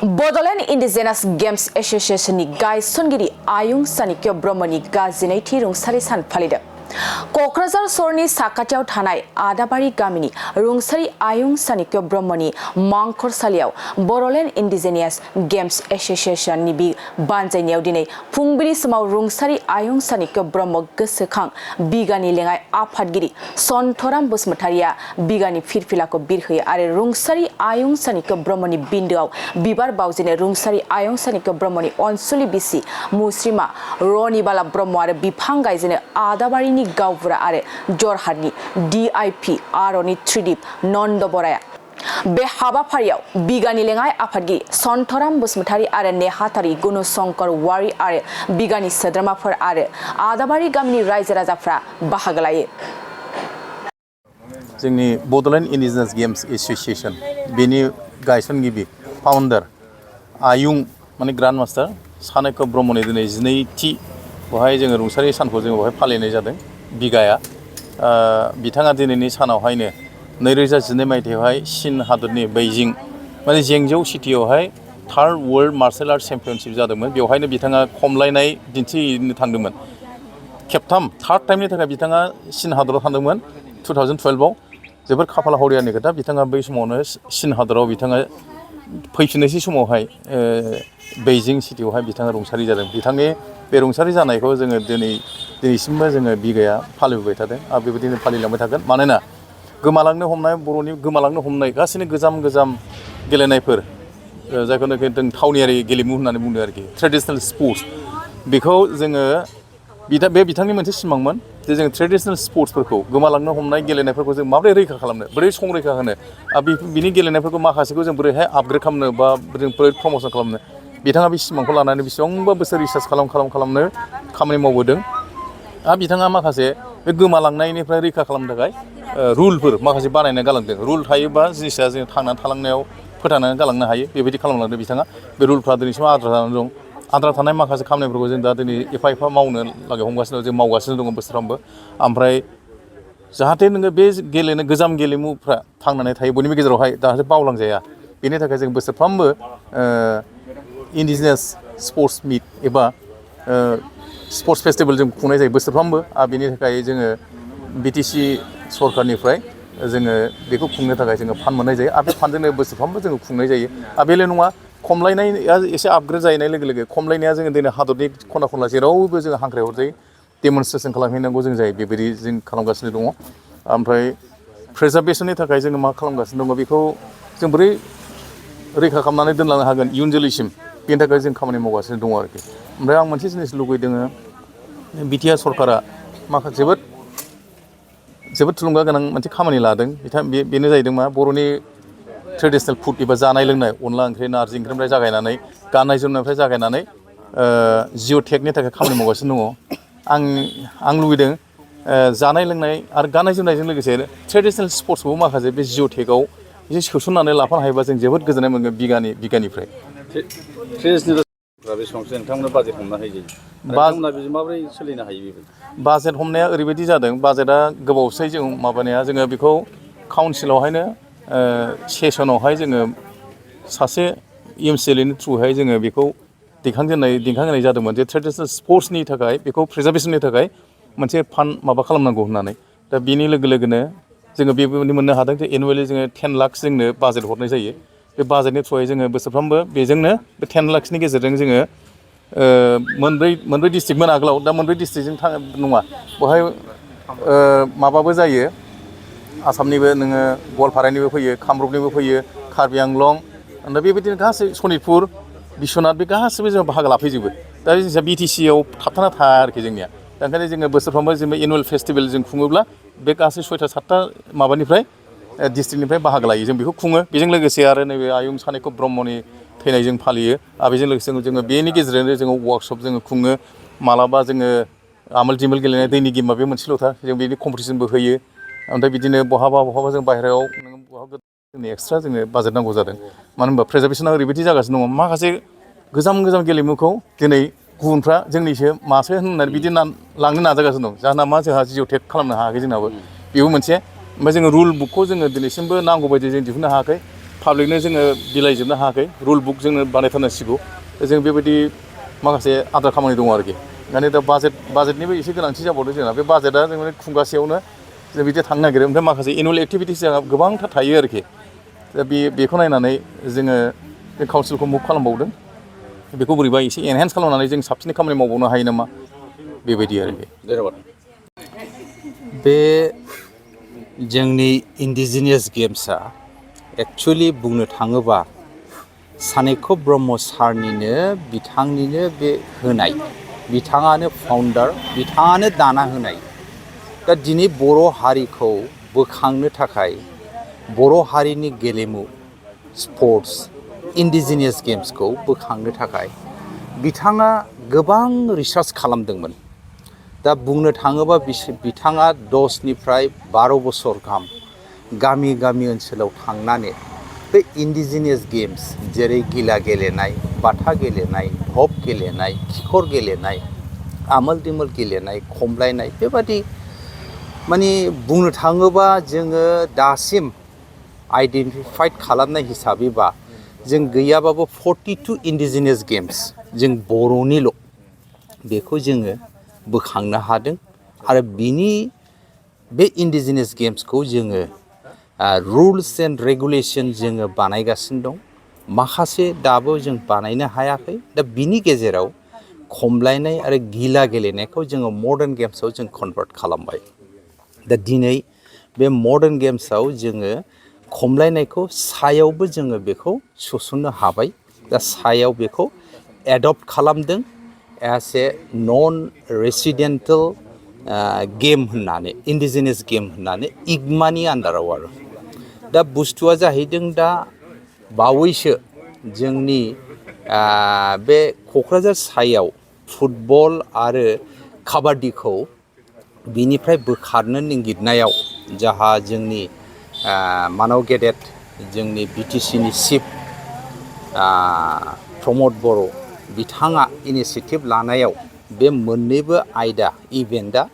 बर'ल indigenous games एस'सिएशननि गायसनगिरि आयुं सानिक्य ब्रह्मनि गाजिनैथि रुंसारि सान फालिदों। क'क्राझार सहरनि साखाथियाव थानाय आदाबारि गामिनि रुंसारि आयुं सानिक्य ब्रह्मनि मांखरसालियाव बर'ल इंडिजिनियास गेम्स एस'सिएशननि बानजायनायाव दिनै फुंबिलि समाव रुंसारि आयुं सानिक्य ब्रह्म गोसोखां बिगानि लेङाइ आफादगिरि सन्थराम बसुमतारिया बिगानि फिरफिलाखौ बिरहोयो आरो रुंसारि आयुं सानिक्य ब्रह्मनि बिन्दोआव बिबार बावजेनो रुंसारि आयुं सानिक्य ब्रह्मनि अनसुलि बिसि मुस्रिमा रनिबाला ब्रह्म आरो बिफां गायजेनो आदाबारिनि गावबुरा आरो जरहाटनि DIP आर'नि त्रिदिप नन्द बराया। बे हाबाफारियाव बिगानि लेङाइ आफादगिरि सन्थराम बसुमतारि आरो नेहाथारि गुनुशंकर वारि आरो बिगानि सोद्रोमाफोर आरो आदाबारि गामिनि रायजो राजाफ्रा बाहागो लायो। जोंनि बर'ल इंडिजिनस गेम्स एस'सिएशन बेनि गायसनगिरि फाउन्डार आयुं माने ग्रान्ड मास्टार सानिक्य ब्रह्मनि दिनै 12थि बहाय जोङो रुंसारि सानखौ जोङो बहाय फालिनाय जादों। बिगाया बिथाङा दिनैनि सानावहायनो 2012 मायथाइयावहाय चीन हादरनि बेइजिं माने जेंजौ सिटियावहाय third world martial art championship जादोंमोन। बेवहायनो बिथाङा खमलायनाय दिन्थिनो थांदोंमोन। खेबथाम थार्ड टाइमनि थाखाय बिथाङा चीन हादराव थांदोंमोन 2012आव। जोबोर खाफाल हावरियानि खोथा, बिथाङा बै समावनो चीन हादराव बिथाङा फैफिननायसै समावहाय बेइजिं सिटियावहाय बिथाङा रुंसारि जादों। बिथांनि बे रुंसारि जानायखौ जोङो दिनैसिमबो जोङो बिगाया फालिबोबाय थादों आरो बेबायदिनो फालिलांबाय थागोन। मानोना गोमालांनो हमनाय बर'नि गोमालांनो हमनाय गासैनो गोजाम गेलेनायफोर जायखौनाखि जों थावनियारि गेलेमु होननानै बुंदों आरोखि ट्रेडिशनेल स्पर्ट्स, बेखौ जोङो बे बिथांनि मोनसे सिमांमोन जे जों ट्रेडिशनेल स्पर्ट्सफोरखौ गोमालांनो हमनाय गेलेनायफोरखौ जों माबोरै रैखा खालामनो, बोरै संरैखा होनो, बिनि गेलेनायफोरखौ माखासेखौ जों बोरैहाय आपग्रेड खालामनो बा जों बोरै प्रम'सन खालामनो, बिथाङा बे सिमांखौ लानानै बेसेबांबा बोसोर रिसार्च खालामनो खामानि मावबोदों। आरो बिथाङा माखासे बे गोमालांनायनिफ्राय रैखा खालामनो थाखाय रुलफोर माखासे बानायना गालांदों। रुल थायोबा जिनिसा जों थांनानै थालांनायाव फोथांनानै गालांनो हायो, बेबायदि खालामलांदों बिथाङा। बे रुलफ्रा दिनैसिम आद्रा जानानै दं। आद्रा थानाय माखासे खामानिफोरखौ जों दा दिनै एफा मावनो लागै हमगासिनो दं, जों मावगासिनो दङ बोसोरफ्रामबो। ओमफ्राय जाहाथे नोङो बे गोजाम गेलेमुफ्रा थांनानै थायो बयनिबो गेजेरावहाय जाहाथे बावलांजाया, बेनि थाखाय जों बोसोरफ्रामबो इंडिजिनियास स्पर्ट्स मिट एबा स्पर्ट्स फेस्टिभेल जों खुंनाय जायो बोसोरफ्रामबो। आरो बेनि थाखाय जोङो BTC सरकारनिफ्राय जोङो बेखौ खुंनो थाखाय जोङो फान्ड मोननाय जायो आरो बे फान्डजोंनो बोसोरफ्रामबो जोङो खुंनाय जायो। आरो बेल' नङा, खमलायनाया एसे आपग्रेड जाहैनाय लोगो लोगो खमलायनाया जोङो दिनै हादरनि खना खनला जेरावबो जोङो हांख्रायहरजायो, डेमनस्ट्रेसन खालामहैनांगौ जों जायो, बेबायदि जों खालामगासिनो दङ। ओमफ्राय प्रिजार्भेसननि थाखाय जोङो मा खालामगासिनो दङ, बेखौ जों बोरै रैखा खालामनानै दोनलांनो हागोन इयुन जोलैसिम, बेनि थाखाय जों खामानि मावगासिनो दङ आरोखि। ओमफ्राय आं मोनसे जिनिस लुगैदों, बिटिआर सरकारा माखासे जोबोद थुलुंगा गोनां मोनसे खामानि लादों। बेनो जाहैदों मा, बर'नि ट्रेडिशनेल फुड एबा जानाय लोंनाय, अनला ओंख्रि, नारजि ओंख्रिनिफ्राय जागायनानै गाननाय जोमनायनिफ्राय जागायनानै जिअ'टेकनि थाखाय खामानि मावगासिनो दङ। आं लुबैदों जानाय लोंनाय आरो गाननाय जोमनायजों लोगोसे ट्रेडिशनेल स्पर्ट्सखौबो माखासे बे जिअ'टेकआव एसे सोसननानै लाफानो हायोबा जों जोबोद गोजोननाय मोनगोन बिगानिफ्राय। बेसेबांसो नोंथांमोना बाजेट हमना होयो जायो? नोंथांमोना बेजों माबोरै सोलिनो हायो? बेबायदि बाजेट हमनाया ओरैबायदि जादों, बाजेटआ गोबावसै जों माबानाया, जोङो बेखौ काउन्सिलावहायनो सेसनावहाय जोङो सासे MCLAनि थ्रुहाय जोङो बेखौ दैखांहोनाय जादोंमोन जे ट्रेडिशनेल स्पर्ट्सनि थाखाय बेखौ प्रिजार्भेसननि थाखाय मोनसे फान्ड माबा खालामनांगौ होननानै। दा बेनि लोगो लोगोनो जोङो बेबायदि मोननो हादों जे एनुवेलि जोङो 10 लाख जोंनो बाजेट हरनाय जायो। बे बाजेटनि थ्रुयै जोङो बोसोरफ्रोमबो बेजोंनो बे 10 लाखनि गेजेरजों जोङो मोनब्रै डिस्ट्रिक्टमोन आगोलाव, दा मोनब्रै डिस्ट्रिक्टजों नङा, बेवहाय माबाबो जायो, आसामनिबो नोङो गवालपारानिबो फैयो, कामरुपनिबो फैयो, कार्बि आंलं, ओमफ्राय बेबायदिनो गासै सनितपुर, बिश्वनाथ, बे गासैबो जों बाहागो लाफैजोबो। दा जिनिसा BTCआव थाबथाना थाया आरोखि जोंनिया। दा ओंखायनो जोङो बोसोरफ्रोमबो जेनेबा एनुवेल फेस्टिभेल जों खुङोब्ला बे गासै 6-7टा माबानिफ्राय डिस्ट्रिक्टनिफ्राय बाहागो लायो, जों बेखौ खुङो। बेजों लोगोसे आरो नैबे आयुं सानिक्य ब्रह्मनि थैनाय जों फालियो। आरो बेजों लोगोसे जोङो बेनि गेजेरजोंनो जोङो वार्कशप जोङो खुङो। मालाबा जोङो आमोल दिमोल गेलेनाय दैनि गेमा बे मोनसेल'था, जों बेनि कम्पिटिसनबो होयो। ओमफ्राय बिदिनो बहाबा जों बाहेरायाव जोंनो एक्सट्रा जोंनो बाजेट नांगौ जादों। मानो होनबा प्रिजार्भेसना ओरैबायदि जागासिनो दङ, माखासे गोजाम गेलेमुखौ दिनै गुबुनफ्रा जोंनिसो मासो होननानै बिदि लांनो नाजागासिनो दं। जाहोना मा, जोंहा जिअ'टेक खालामनो हायाखै जोंनाबो, बेबो मोनसे। ओमफ्राय जोङो रुल बुकखौ जोङो दिनैसिमबो नांगौ बायदि जों दिहुननो हायाखै। पाब्लिकनो जोङो बिलाइजोबनो हायाखै रुल बुक जोंनो बानायथारनांसिगौ जों बेबायदि माखासे आद्रा खामानि दङ आरोखि माने दा बाजेटनिबो एसे गोनांथि जाबावदों जोंना बे बाजेटआ जों खुंगासेयावनो जों बिदि थांनो नागिरो ओमफ्राय माखासे एनुवेल एक्टिभिटिस जोंहा गोबांथार थायो आरोखि दा बेखौ नायनानै जोङो बे काउन्सिलखौ मुभ खालामबावदों बेखौ बोरैबा एसे एनहेन्स खालामनानै जों साबसिन खामानि मावबावनो हायो नामा बेबायदि आरोखि बे जोंनि इन्डिजिनियास गेम्सआ एक्सुवेलि बुंनो थाङोबा सानेक' ब्रह्म सारनिनो बिथांनिनो बे होनाय बिथाङानो फाउन्डार बिथाङानो दाना होनाय दा दिनै बर' हारिखौ बोखांनो थाखाय बर' हारिनि गेलेमु स्पर्ट्स इन्डिजिनियास गेम्सखौ बोखांनो थाखाय बिथाङा गोबां रिसार्च खालामदोंमोन दा बुंनो थाङोबा बिथाङा 10निफ्राय 12 बोसोर गाहाम गामि गामि ओनसोलाव थांनानै बे इन्डिजिनियास गेम्स जेरै गिला गेलेनाय बाथा गेलेनाय धप गेलेनाय खिखर गेलेनाय आमोल दिमोल गेलेनाय खमलायनाय बेबादि माने बुंनो थाङोबा जोङो दासिम आइडेन्टिफाइड खालामनाय हिसाबैबा जों गैयाबाबो 42 इन्डिजिनियास गेम्स जों बर'निल' बेखौ जोङो बोखांनो हादों आरो बिनि बे इन्डिजिनियास गेम्सखौ जोङो रुल्स एन्ड रेगुलेसन जोङो बानायगासिनो दं माखासे दाबो जों बानायनो हायाखै दा बिनि गेजेराव खमलायनाय आरो गिला गेलेनायखौ जोङो मडार्न गेम्सआव जों कनभार्ट खालामबाय दा दिनै बे मडार्न गेम्सआव जोङो खमलायनायखौ सायावबो जोङो बेखौ सोसननो हाबाय दा सायाव बेखौ एडप्ट खालामदों एज ए नन रेसिडेन्टेल गेम होननानै इन्डिजिनियास गेम होननानै इगमानि आन्दाराव आरो दा बुस्थुआ जाहैदों दा बावैसो जोंनि बे क'क्राझार सायाव फुटबल आरो काबाड्डिखौ बिनिफ्राय बोखारनो नागिरनायाव जाहा जोंनि मानव गेदेत जोंनि बिटिसिनि चिफ प्रमद बर' बिथाङा इनिसियेटिभ लानायाव बे मोननैबो आयदा इभेन्टआ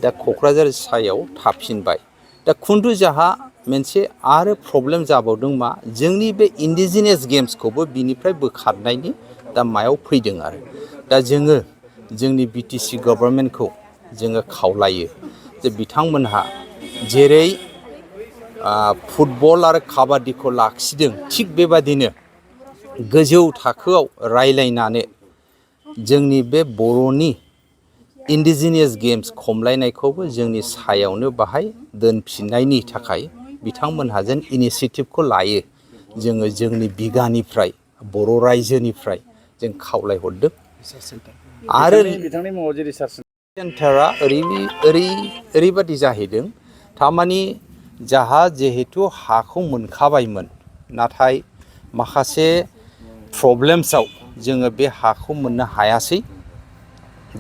दा क'क्राझार सायाव थाफिनबाय दा खिन्थु जाहा मोनसे आरो प्रब्लेम जाबावदों मा जोंनि बे इन्डिजिनियास गेम्सखौबो बिनिफ्राय बोखारनायनि दा मायाव फैदों आरो दा जोङो जोंनि बिटिसि गभर्नमेन्टखौ जोङो खावलायो जे बिथांमोनहा जेरै फुटबल आरो काबाड्डिखौ लाखिदों थिग बेबादिनो गोजौ थाखोआव रायलायनानै जोंनि बे बर'नि इन्डिजिनियास गेम्स खमलायनायखौबो जोंनि सायावनो बाहाय दोनफिननायनि थाखाय बिथांमोनहा जेन इनिसियेटिभखौ लायो जोङो जोंनि बिगानिफ्राय बर' रायजोनिफ्राय जों खावलायहरदों आरो बिथांनि मुङाव जे रिसार्च सेन्टारा ओरैबादि जाहैदों थारमानि जाहा जिहेतु हाखौ मोनखाबायमोन नाथाय माखासे प्रब्लेम्सआव जोङो बे हाखौ मोननो हायासै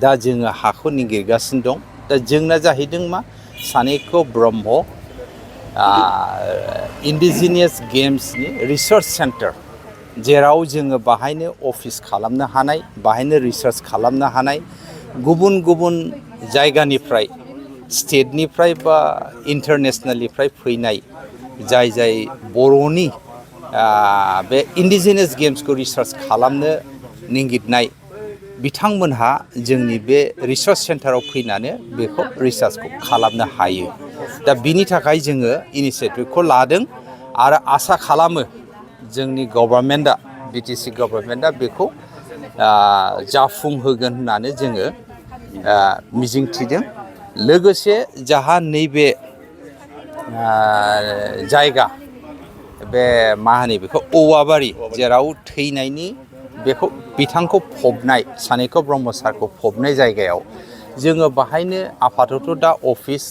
दा जोङो हाखौ नागिरगासिनो दं दा जोंना जाहैदों मा सानेक' ब्रह्म इन्डिजिनियास गेम्सनि रिसार्च सेन्टार जेराव जोङो बाहायनो अफिस खालामनो हानाय बाहायनो रिसार्च खालामनो हानाय गुबुन गुबुन जायगानिफ्राय स्टेटनिफ्राय बा इन्टारनेसनेलनिफ्राय फैनाय जाय बर'नि बे इन्डिजिनियास गेम्सखौ रिसार्च खालामनो नागिरनाय बिथांमोनहा जोंनि बे रिसार्च सेन्टाराव फैनानै बेखौ रिसार्चखौ खालामनो हायो दा बिनि थाखाय जोङो इनिसियेटिभखौ लादों आरो आसा खालामो जोंनि गभर्नमेन्टआ बिटिसि गभर्नमेन्टआ बेखौ जाफुंहोगोन होननानै जोङो मिजिंथिदों लोगोसे जाहा नैबे जायगा बे मा होनो बेखौ औवाबारि जेराव थैनायनि बेखौ बिथांखौ फबनाय सानेक' ब्रह्म सारखौ फबनाय जायगायाव जोङो बाहायनो आपातत दा अफिस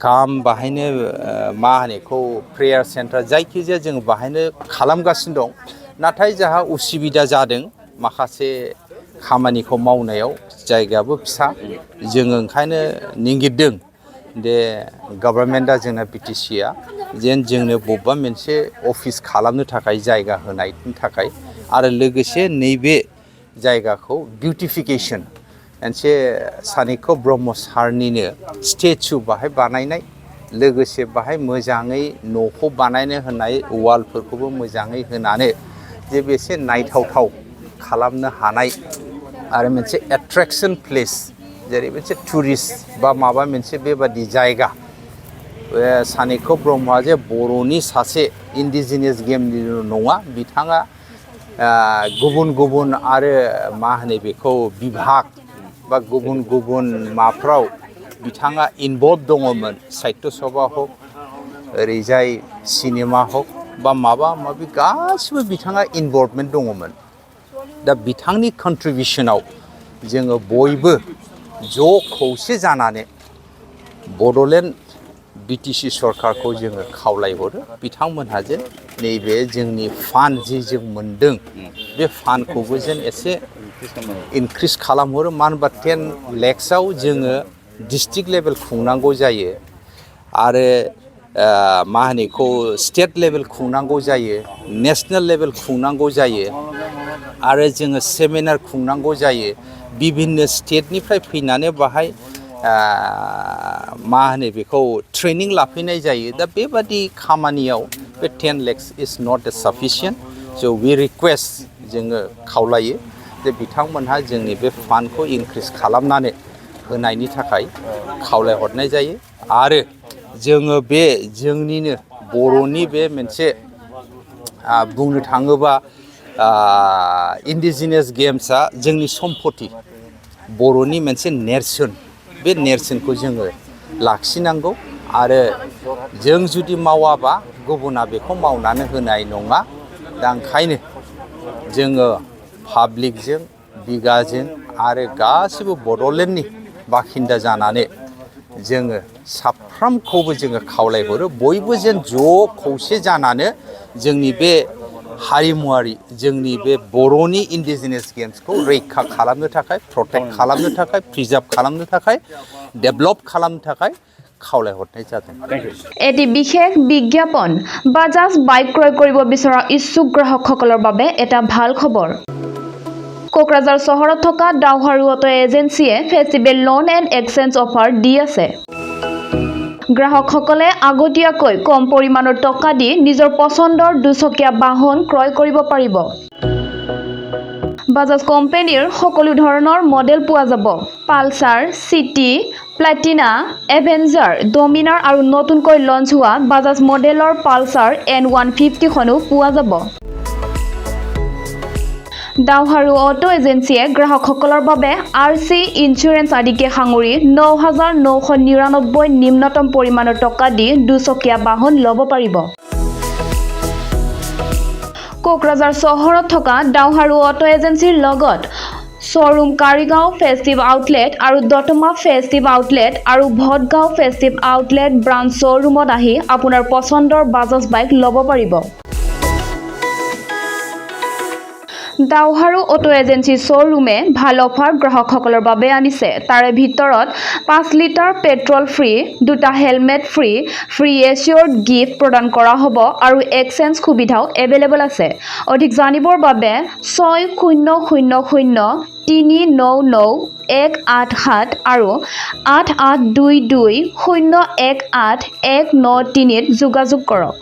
काम बाहायनो मा होनो बेखौ प्रेयार सेन्टार जायखिजाया जोङो बाहायनो खालामगासिनो दं नाथाय जाहा उसुबिदा जादों माखासे खामानिखौ मावनायाव जायगायाबो फिसा जोङो ओंखायनो नागिरदों दे गभर्नमेन्टआ जोंना बिटिसिआ जेन जोंनो बबेबा मोनसे अफिस खालामनो थाखाय जायगा होनायनि थाखाय आरो लोगोसे नैबे जायगाखौ बिउटिफिकेसन मोनसे सानेक' ब्रह्म सारनिनो स्टेचु बाहाय बानायनाय लोगोसे बाहाय मोजाङै न'खौ बानायनो होनाय वालफोरखौबो मोजाङै होनानै जे बेसे नायथावथाव खालामनो हानाय आरो मोनसे एट्रेक्शन प्लेस जेरै मोनसे टुरिस्ट बा माबा मोनसे बेबादि जायगा सानेक ब्रह्मआ जे बर'नि सासे इन्डिजिनियास गेमनि नङा बिथाङा गुबुन गुबुन आरो मा होनो बेखौ बिभाग बा गुबुन गुबुन माफ्राव बिथाङा इनभल्भ दङमोन साहित्य सभा हक ओरैजाय सिनेमा हक बा माबा माबि गासिबो बिथाङा इनभल्भमेन्ट दङमोन दा बिथांनि कन्ट्रिबिउसनाव जोङो बयबो ज' खौसे जानानै बड'लेण्ड बिटिसि सरकारखौ जोङो खावलायहरो बिथांमोनहा जे नैबे जोंनि फान्ड जि जों मोनदों बे फान्डखौबो जेन एसे इनक्रिज खालामहरो मानो होनबा 10 lakhsआव जोङो डिस्ट्रिक्ट लेभेल खुंनांगौ जायो आरो मा होनो बेखौ स्टेट लेभेल खुंनांगौ जायो नेशनेल लेभेल खुंनांगौ जायो आरो जोङो सेमिनार खुंनांगौ जायो बिभिन्न स्टेटनिफ्राय फैनानै बाहाय मा होनो बेखौ ट्रेनिं लाफैनाय जायो दा बेबादि खामानियाव बे 10 lakhs इज नट साफिसियेन्ट स' वी रिक्वेस्ट जोङो खावलायो जे बिथांमोनहा जोंनि बे फान्डखौ इनक्रिज खालामनानै होनायनि थाखाय खावलायहरनाय जायो आरो जोङो बे जोंनिनो बर'नि बे मोनसे बुंनो थाङोबा इन्डिजिनियास गेम्सआ जोंनि सम्पति बर'नि मोनसे नेरसोन बे नेरसोनखौ जोङो लाखिनांगौ आरो जों जुदि मावाबा गुबुना बेखौ मावनानै होनाय नङा दा ओंखायनो जोङो पाब्लिकजों बिगाजों आरो गासिबो बड'लेण्डनि बाखिन्दा जानानै जोङो साफ्रोमखौबो जोङो खावलायहरो बयबो जेन ज' खौसे जानानै जोंनि बे हारिमुवारि जोंनि बे बर'नि इन्डिजिनियास गेम्सखौ रैखा खालामनो थाखाय प्रटेक्ट खालामनो थाखाय प्रिजार्भ खालामनो थाखाय डेभेलप खालामनो थाखाय खावलायहरनाय जादों এটি বিশেষ বিজ্ঞাপন বাজাজ বাইক ক্ৰয় কৰিব বিচৰা ইচ্ছুক গ্ৰাহকসকলৰ বাবে এটা ভাল খবৰ কোকৰাঝাৰ চহৰত থকা ডাউহাৰু অটো এজেন্সিয়ে festival loan and exchange offer দি আছে গ্ৰাহকসকলে আগতীয়াকৈ কম পৰিমাণৰ টকা দি নিজৰ পছন্দৰ দুচকীয়া বাহন ক্ৰয় কৰিব পাৰিব বাজাজ কোম্পানীৰ সকলো ধৰণৰ মডেল পোৱা যাব Pulsar city Platina avenger Dominar আৰু নতুনকৈ লঞ্চ হোৱা বাজাজ মডেলৰ পালসাৰ N150 খনো পোৱা যাব ডাউহাৰু অটো এজেন্সিয়ে গ্ৰাহকসকলৰ বাবে আৰসি ইন্স্যুৰেন্স আদিকে সাঙুৰি 9,999 নিম্নতম পৰিমাণৰ টকা দি দুচকীয়া বাহন ল'ব পাৰিব কোকৰাঝাৰ চহৰত থকা ডাউহাৰু অটো এজেন্সিৰ লগত শোৰুম কাৰিগাঁও ফেষ্টিভ আউটলেট আৰু দতমা ফেষ্টিভ আউটলেট আৰু ভটগাঁও ফেষ্টিভ আউটলেট ব্ৰাঞ্চ শ্বৰুমত আহি আপোনাৰ পছন্দৰ বাজাজ বাইক ল'ব পাৰিব ডাউহাৰু অটো এজেন্সি শ্বৰুমে ভাল অফাৰ গ্ৰাহকসকলৰ বাবে আনিছে তাৰে ভিতৰত 5 লিটাৰ পেট্ৰল ফ্ৰী দুটা হেলমেট ফ্ৰী এচিয়ৰ্ড গিফ্ট প্ৰদান কৰা হ'ব আৰু এক্সচেঞ্জ সুবিধাও এভেইলেবল আছে অধিক জানিবৰ বাবে 6000399187 আৰু 8822018193 ত যোগাযোগ কৰক